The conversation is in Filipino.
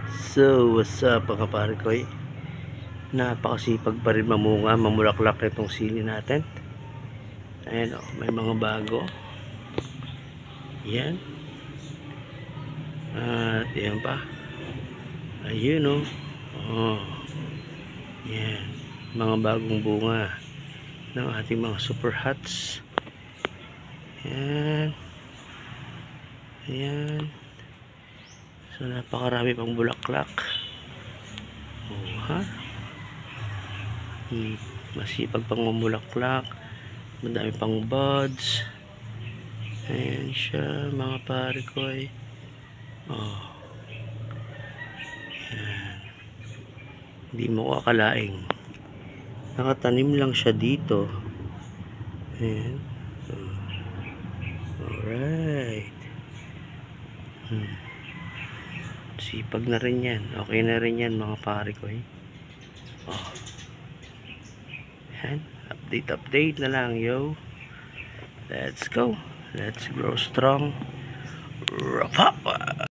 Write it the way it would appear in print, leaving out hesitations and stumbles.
So, what's up mga kapare ko? Napakasipag pa rin mamunga, mamulaklak itong sili natin. Ayan o, may mga bago. Yan. At yan pa. Ayun o. Oh. Yan. Mga bagong bunga ng ating mga super hots. Yan. Ayan. So, napakarami pang bulaklak. Oh, ha? Masipag pang mamulaklak. Madami pang buds. Ayan siya, mga pare ko ay. Oh. Ayan. Hindi mo akalaing nakatanim lang siya dito. Ayan. Alright. Sipag na rin yan. Okay na rin yan mga pare ko eh. Oh. Ayan. Update na lang yo. Let's go. Let's grow strong. Rapapa.